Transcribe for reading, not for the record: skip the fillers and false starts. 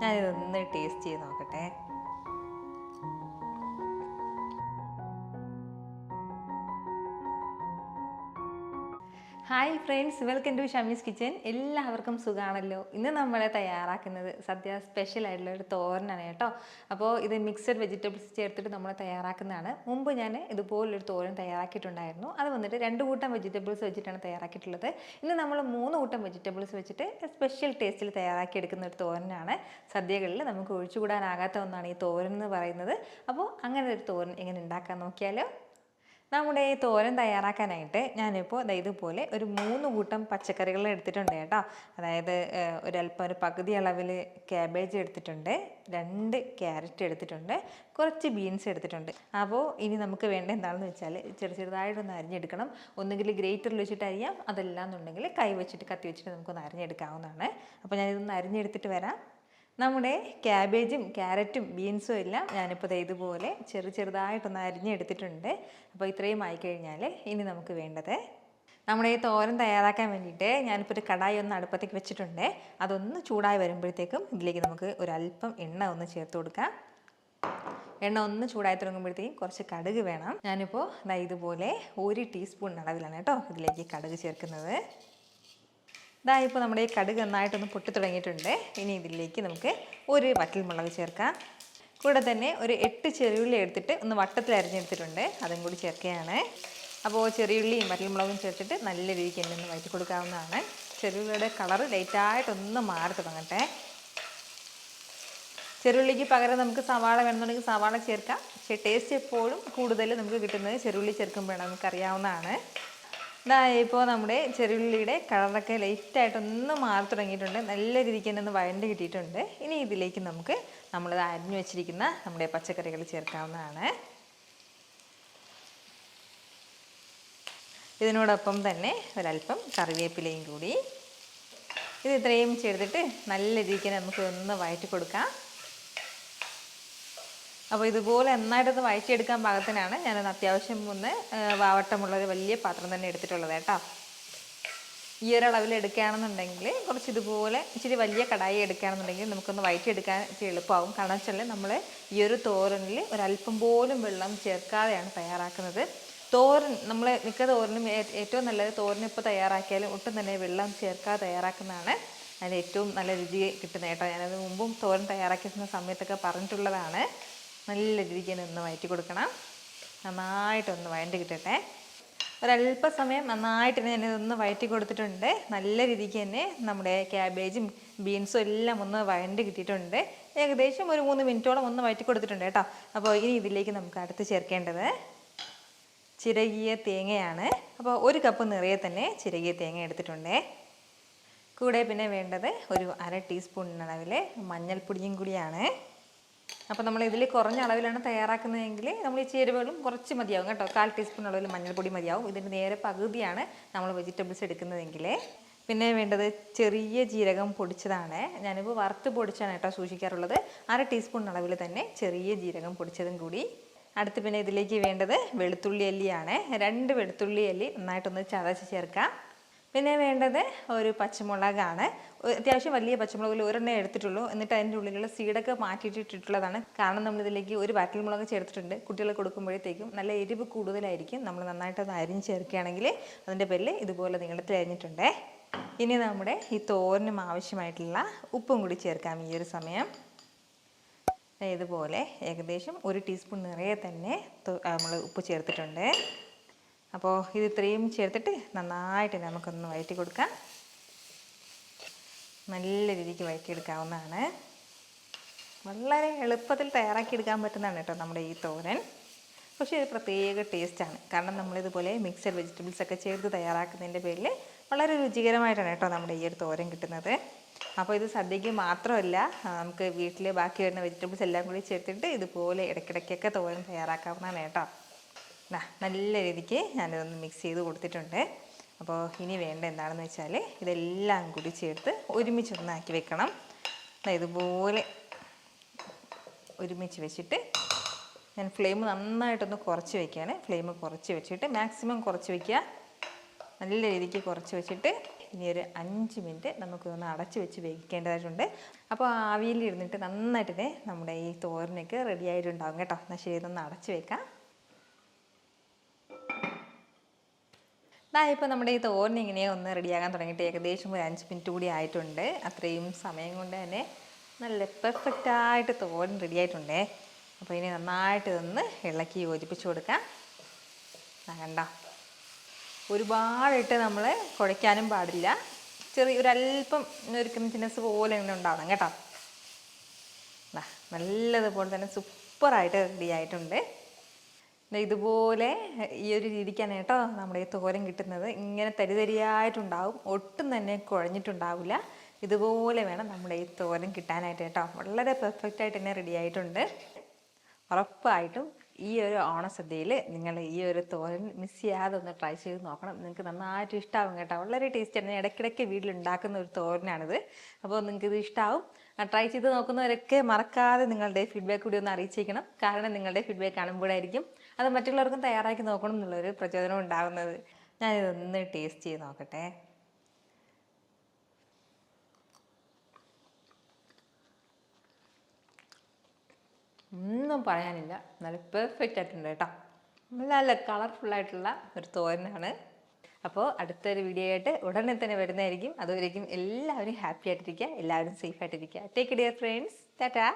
ഞാനിതൊന്ന് ടേസ്റ്റ് ചെയ്ത് നോക്കട്ടെ. Hi friends, welcome to Shami's kitchen. എല്ലാവർക്കും സുഖമാണല്ലോ. ഇന്ന് നമ്മൾ തയ്യാറാക്കുന്നത് സദ്യ സ്പെഷ്യൽ ആയിട്ടുള്ള ഒരു തോരനാണ് കേട്ടോ. അപ്പോൾ ഇത് മിക്സഡ് വെജിറ്റബിൾസ് ചേർത്തിട്ട് നമ്മൾ തയ്യാറാക്കുന്നതാണ്. മുമ്പ് ഞാൻ ഇതുപോലൊരു തോരൻ തയ്യാറാക്കിയിട്ടുണ്ടായിരുന്നു. അത് വന്നിട്ട് 2 കൂട്ടം വെജിറ്റബിൾസ് വെച്ചിട്ടാണ് തയ്യാറാക്കിയിട്ടുള്ളത്. ഇന്ന് നമ്മൾ 3 കൂട്ടം വെജിറ്റബിൾസ് വെച്ചിട്ട് സ്പെഷ്യൽ ടേസ്റ്റിൽ തയ്യാറാക്കിയെടുക്കുന്ന ഒരു തോരനാണ്. സദ്യകളിൽ നമുക്ക് ഒഴിച്ചുകൂടാനാകാത്ത ഒന്നാണ് ഈ തോരൻ എന്ന് പറയുന്നത്. അപ്പോൾ അങ്ങനെ ഒരു തോരൻ എങ്ങനെ ഉണ്ടാക്കാൻ നോക്കിയാലോ. നമ്മുടെ ഈ തോരൻ തയ്യാറാക്കാനായിട്ട് ഞാനിപ്പോൾ ഇതുപോലെ ഒരു 3 കൂട്ടം പച്ചക്കറികൾ എടുത്തിട്ടുണ്ട് കേട്ടോ. അതായത് ഒരു പകുതി അളവിൽ ക്യാബേജ് എടുത്തിട്ടുണ്ട്, 2 ക്യാരറ്റ് എടുത്തിട്ടുണ്ട്, കുറച്ച് ബീൻസ് എടുത്തിട്ടുണ്ട്. അപ്പോൾ ഇനി നമുക്ക് വേണ്ട എന്താണെന്ന് വെച്ചാൽ ചെറുതായിട്ടൊന്ന് അരിഞ്ഞെടുക്കണം. ഒന്നുകിൽ ഗ്രേറ്ററിൽ വെച്ചിട്ട് അരിയാം, അതല്ല എന്നുണ്ടെങ്കിൽ കൈ വെച്ചിട്ട് കത്തി വെച്ചിട്ട് നമുക്കൊന്ന് അരിഞ്ഞെടുക്കാവുന്നതാണ്. അപ്പോൾ ഞാനിതൊന്ന് അരിഞ്ഞെടുത്തിട്ട് വരാം. നമ്മുടെ ക്യാബേജും ക്യാരറ്റും ബീൻസും എല്ലാം ഞാനിപ്പോൾ ഇതുപോലെ ചെറുതായിട്ടൊന്ന് അരിഞ്ഞെടുത്തിട്ടുണ്ട്. അപ്പോൾ ഇത്രയും ആയിക്കഴിഞ്ഞാൽ ഇനി നമുക്ക് വേണ്ടത് നമ്മുടെ ഈ തോരൻ തയ്യാറാക്കാൻ വേണ്ടിയിട്ട് ഞാനിപ്പോൾ ഒരു കടായി ഒന്ന് അടുപ്പത്തേക്ക് വെച്ചിട്ടുണ്ട്. അതൊന്ന് ചൂടായി വരുമ്പോഴത്തേക്കും ഇതിലേക്ക് നമുക്ക് ഒരല്പം എണ്ണ ഒന്ന് ചേർത്ത് കൊടുക്കാം. എണ്ണ ഒന്ന് ചൂടായി തുടങ്ങുമ്പോഴത്തേക്കും കുറച്ച് കടുക് വേണം. ഞാനിപ്പോൾ ഇതുപോലെ 1 ടീസ്പൂൺ അളവിലാണ് കേട്ടോ ഇതിലേക്ക് കടുക് ചേർക്കുന്നത്. ഇപ്പോൾ നമ്മുടെ ഈ കടുക് നന്നായിട്ടൊന്ന് പൊട്ടി തുടങ്ങിയിട്ടുണ്ട്. ഇനി ഇതിലേക്ക് നമുക്ക് 1 വറ്റൽമുളക് ചേർക്കാം. കൂടെ തന്നെ ഒരു 8 ചെറിയുള്ളി എടുത്തിട്ട് ഒന്ന് വട്ടത്തിൽ അരിഞ്ഞെടുത്തിട്ടുണ്ട്, അതും കൂടി ചേർക്കുകയാണ്. അപ്പോൾ ചെറിയുള്ളിയും വറ്റൽമുളകും ചേർത്തിട്ട് നല്ല രീതിക്ക് എന്നെ ഒന്ന് വഴറ്റി കൊടുക്കാവുന്നതാണ്. ചെറിയുള്ളിയുടെ കളറ് ലൈറ്റായിട്ടൊന്ന് മാറി തുടങ്ങട്ടെ. ചെറുള്ളിക്ക് പകരം നമുക്ക് സവാള വേണമെന്നുണ്ടെങ്കിൽ സവാള ചേർക്കാം. പക്ഷേ ടേസ്റ്റ് എപ്പോഴും കൂടുതൽ നമുക്ക് കിട്ടുന്നത് ചെറുള്ളി ചേർക്കുമ്പോഴാണ്, നമുക്കറിയാവുന്നതാണ്. ഇപ്പോൾ നമ്മുടെ ചെറുള്ളിയുടെ കളറൊക്കെ ലൈറ്റായിട്ടൊന്ന് മാറി തുടങ്ങിയിട്ടുണ്ട്. നല്ല രീതിക്ക് തന്നെ ഒന്ന് വഴണ്ട് കിട്ടിയിട്ടുണ്ട്. ഇനി ഇതിലേക്ക് നമുക്ക് നമ്മൾ അരിഞ്ഞു വെച്ചിരിക്കുന്ന നമ്മുടെ പച്ചക്കറികൾ ചേർക്കാവുന്നതാണ്. ഇതിനോടൊപ്പം തന്നെ ഒരല്പം കറിവേപ്പിലയും കൂടി. ഇത് ഇത്രയും ചേർത്തിട്ട് നല്ല രീതിക്ക് നമുക്ക് ഒന്ന് വഴറ്റി കൊടുക്കാം. അപ്പോൾ ഇതുപോലെ നന്നായിട്ടൊന്ന് വഴറ്റിയെടുക്കാൻ പാകത്തിനാണ് ഞാനത് അത്യാവശ്യം ഒന്ന് വാവട്ടമുള്ളൊരു വലിയ പാത്രം തന്നെ എടുത്തിട്ടുള്ളത് കേട്ടോ. ഈ ഒരു അളവിൽ എടുക്കുകയാണെന്നുണ്ടെങ്കിൽ കുറച്ച് ഇതുപോലെ ഇച്ചിരി വലിയ കടായി എടുക്കുകയാണെന്നുണ്ടെങ്കിൽ നമുക്കൊന്ന് വഴറ്റിയെടുക്കാൻ എളുപ്പമാകും. കാരണം വെച്ചാൽ നമ്മൾ ഈ ഒരു തോരനിൽ ഒരല്പം പോലും വെള്ളം ചേർക്കാതെയാണ് തയ്യാറാക്കുന്നത്. തോരൻ നമ്മൾ മിക്ക തോരനും ഏറ്റവും നല്ലത് തോരൻ ഇപ്പോൾ തയ്യാറാക്കിയാലും ഒട്ടും തന്നെ വെള്ളം ചേർക്കാതെ തയ്യാറാക്കുന്നതാണ് അതിന് ഏറ്റവും നല്ല രുചി കിട്ടുന്നത് കേട്ടോ. ഞാനത് മുമ്പും തോരൻ തയ്യാറാക്കുന്ന സമയത്തൊക്കെ പറഞ്ഞിട്ടുള്ളതാണ്. നല്ല രീതിക്ക് ഒന്ന് വഴറ്റി കൊടുക്കണം. നന്നായിട്ടൊന്ന് വഴറ്റി കിട്ടട്ടെ. ഒരല്പസമയം നന്നായിട്ട് ഞാനിതൊന്ന് വഴറ്റി കൊടുത്തിട്ടുണ്ട്. നല്ല രീതിക്ക് തന്നെ നമ്മുടെ ക്യാബേജും ബീൻസും എല്ലാം ഒന്ന് വഴറ്റി കിട്ടിയിട്ടുണ്ട്. ഏകദേശം ഒരു 3 മിനിറ്റോളം ഒന്ന് വഴറ്റി കൊടുത്തിട്ടുണ്ട് കേട്ടോ. അപ്പോൾ ഇനി ഇതിലേക്ക് നമുക്ക് അടുത്ത് ചേർക്കേണ്ടത് ചിരകിയ തേങ്ങയാണ്. അപ്പോൾ 1 കപ്പ് നിറയെ തന്നെ ചിരകിയ തേങ്ങ എടുത്തിട്ടുണ്ട്. കൂടെ പിന്നെ വേണ്ടത് ഒരു 1/2 ടീസ്പൂൺ അളവിൽ മഞ്ഞൾപ്പൊടിയും കൂടിയാണ്. അപ്പോൾ നമ്മൾ ഇതിൽ കുറഞ്ഞ അളവിലാണ് തയ്യാറാക്കുന്നതെങ്കിൽ നമ്മൾ ഈ ചേരുവകളും കുറച്ച് മതിയാവും കേട്ടോ. 1/4 ടീസ്പൂൺ അളവിൽ മഞ്ഞൾപ്പൊടി മതിയാവും. ഇതിൻ്റെ നേരെ പകുതിയാണ് നമ്മൾ വെജിറ്റബിൾസ് എടുക്കുന്നതെങ്കിൽ. പിന്നെ വേണ്ടത് ചെറിയ ജീരകം പൊടിച്ചതാണ്. ഞാനിപ്പോൾ വറുത്ത് പൊടിച്ചാണ് കേട്ടോ സൂക്ഷിക്കാറുള്ളത്. 1/2 ടീസ്പൂൺ അളവിൽ തന്നെ ചെറിയ ജീരകം പൊടിച്ചതും കൂടി. അടുത്ത് പിന്നെ ഇതിലേക്ക് വേണ്ടത് വെളുത്തുള്ളി അല്ലിയാണ്. 2 വെളുത്തുള്ളി അല്ലി നന്നായിട്ടൊന്ന് ചതച്ച് ചേർക്കാം. പിന്നെ വേണ്ടത് ഒരു പച്ചമുളകാണ്. അത്യാവശ്യം വലിയ പച്ചമുളകിൽ 1 എടുത്തിട്ടുള്ളൂ. എന്നിട്ട് അതിൻ്റെ ഉള്ളിലുള്ള സീഡൊക്കെ മാറ്റിയിട്ടിട്ടുള്ളതാണ്. കാരണം നമ്മളിതിലേക്ക് 1 വറ്റൽമുളക് ചേർത്തിട്ടുണ്ട്. കുട്ടികളെ കൊടുക്കുമ്പോഴത്തേക്കും നല്ല എരിവ് കൂടുതലായിരിക്കും. നമ്മൾ നന്നായിട്ടൊന്ന് അരിഞ്ഞ് ചേർക്കുകയാണെങ്കിൽ അതിൻ്റെ പേരിൽ ഇതുപോലെ നീളത്തിൽ അരിഞ്ഞിട്ടുണ്ട്. ഇനി നമ്മുടെ ഈ തോരനും ആവശ്യമായിട്ടുള്ള ഉപ്പും കൂടി ചേർക്കാം. ഈ ഒരു സമയം ഇതുപോലെ ഏകദേശം 1 ടീസ്പൂൺ നിറയെ തന്നെ നമ്മൾ ഉപ്പ് ചേർത്തിട്ടുണ്ട്. അപ്പോൾ ഇത് ഇത്രയും ചേർത്തിട്ട് നന്നായിട്ട് നമുക്കൊന്ന് വഴറ്റി കൊടുക്കാം. നല്ല രീതിക്ക് വഴറ്റിയെടുക്കാവുന്നതാണ്. വളരെ എളുപ്പത്തിൽ തയ്യാറാക്കിയെടുക്കാൻ പറ്റുന്നതാണ് കേട്ടോ നമ്മുടെ ഈ തോരൻ. പക്ഷേ ഇത് പ്രത്യേക ടേസ്റ്റാണ്. കാരണം നമ്മളിതുപോലെ മിക്സഡ് വെജിറ്റബിൾസൊക്കെ ചേർത്ത് തയ്യാറാക്കുന്നതിൻ്റെ പേരിൽ വളരെ രുചികരമായിട്ടാണ് കേട്ടോ നമ്മുടെ ഈ ഒരു തോരൻ കിട്ടുന്നത്. അപ്പോൾ ഇത് സദ്യക്ക് മാത്രമല്ല, നമുക്ക് വീട്ടിൽ ബാക്കി വരുന്ന വെജിറ്റബിൾസ് എല്ലാം കൂടി ചേർത്തിട്ട് ഇതുപോലെ ഇടയ്ക്കിടയ്ക്കൊക്കെ തോരൻ തയ്യാറാക്കാവുന്നതാണ് കേട്ടോ. നല്ല രീതിക്ക് ഞാനിതൊന്ന് മിക്സ് ചെയ്ത് കൊടുത്തിട്ടുണ്ട്. അപ്പോൾ ഇനി വേണ്ട എന്താണെന്ന് വെച്ചാൽ ഇതെല്ലാം കൂടി ചേർത്ത് ഒരുമിച്ചൊന്നാക്കി വെക്കണം. ഇതുപോലെ ഒരുമിച്ച് വെച്ചിട്ട് ഞാൻ ഫ്ലെയിം നന്നായിട്ടൊന്ന് കുറച്ച് വയ്ക്കുകയാണ്. ഫ്ലെയിം കുറച്ച് വെച്ചിട്ട് മാക്സിമം കുറച്ച് വയ്ക്കുക. നല്ല രീതിക്ക് കുറച്ച് വെച്ചിട്ട് ഇനി ഒരു 5 മിനിറ്റ് നമുക്കൊന്ന് അടച്ചു വെച്ച് വേവിക്കേണ്ടതായിട്ടുണ്ട്. അപ്പോൾ ആവിയിൽ ഇരുന്നിട്ട് നന്നായിട്ട് നമ്മുടെ ഈ തോരനൊക്കെ റെഡി ആയിട്ടുണ്ടാകും കേട്ടോ. എന്നാൽ ശരി, ഇതൊന്ന് അടച്ചു വെക്കാം. ഇപ്പോൾ നമ്മുടെ ഈ തോരൻ ഇങ്ങനെ ഒന്ന് റെഡിയാകാൻ തുടങ്ങിയിട്ട് ഏകദേശം ഒരു 5 മിനിറ്റ് കൂടി ആയിട്ടുണ്ട്. അത്രയും സമയം കൊണ്ട് തന്നെ നല്ല പെർഫെക്റ്റായിട്ട് തോരൻ റെഡി ആയിട്ടുണ്ടേ. അപ്പോൾ ഇനി നന്നായിട്ട് ഇതൊന്ന് ഇളക്കി യോജിപ്പിച്ച് കൊടുക്കാം. കണ്ടോ, ഒരുപാടിട്ട് നമ്മൾ കുഴയ്ക്കാനും പാടില്ല. ഒരല്പം ഒരു ക്രിംചിനെസ് പോലെ ഇങ്ങനെ ഉണ്ടാവണം കേട്ടോ. നല്ലതുപോലെ തന്നെ സൂപ്പറായിട്ട് റെഡി ആയിട്ടുണ്ട്. ഇതുപോലെ ഈ ഒരു രീതിക്കാണ് കേട്ടോ നമ്മുടെ ഈ തോരൻ കിട്ടുന്നത്. ഇങ്ങനെ തരിതരിയായിട്ടുണ്ടാവും, ഒട്ടും തന്നെ കുഴഞ്ഞിട്ടുണ്ടാവില്ല. ഇതുപോലെ വേണം നമ്മുടെ ഈ തോരൻ കിട്ടാനായിട്ട് കേട്ടോ. വളരെ പെർഫെക്റ്റായിട്ട് തന്നെ റെഡി ആയിട്ടുണ്ട്. ഉറപ്പായിട്ടും ഈ ഒരു ഓണസദ്യയിൽ നിങ്ങൾ ഈ ഒരു തോരൻ മിസ് ചെയ്യാതെ ഒന്ന് ട്രൈ ചെയ്ത് നോക്കണം. നിങ്ങൾക്ക് നന്നായിട്ട് ഇഷ്ടമാവും കേട്ടോ. വളരെ ടേസ്റ്റിയാണ്. ഇടയ്ക്കിടയ്ക്ക് വീട്ടിലുണ്ടാക്കുന്ന ഒരു തോരനാണിത്. അപ്പോൾ നിങ്ങൾക്കിത് ഇഷ്ടമാവും. ട്രൈ ചെയ്ത് നോക്കുന്നവരൊക്കെ മറക്കാതെ നിങ്ങളുടെ ഫീഡ്ബാക്ക് കൂടി ഒന്ന് അറിയിച്ചേക്കണം. കാരണം നിങ്ങളുടെ ഫീഡ്ബാക്ക് കാണുമ്പോഴായിരിക്കും അത് മറ്റുള്ളവർക്കും തയ്യാറാക്കി നോക്കണം എന്നുള്ളൊരു പ്രചോദനം ഉണ്ടാകുന്നത്. ഞാനിതൊന്ന് ടേസ്റ്റ് ചെയ്ത് നോക്കട്ടെ. ഒന്നും പറയാനില്ല, നല്ല പെർഫെക്റ്റ് ആയിട്ടുണ്ട് കേട്ടോ. നല്ല കളർഫുള്ളായിട്ടുള്ള ഒരു തോരനാണ്. അപ്പോൾ അടുത്തൊരു വീഡിയോ ആയിട്ട് ഉടനെ തന്നെ വരുന്നതായിരിക്കും. അതുവരേക്കും എല്ലാവരും ഹാപ്പി ആയിട്ടിരിക്കുക, എല്ലാവരും സേഫ് ആയിട്ടിരിക്കുക. Take care friends. ടാറ്റാ.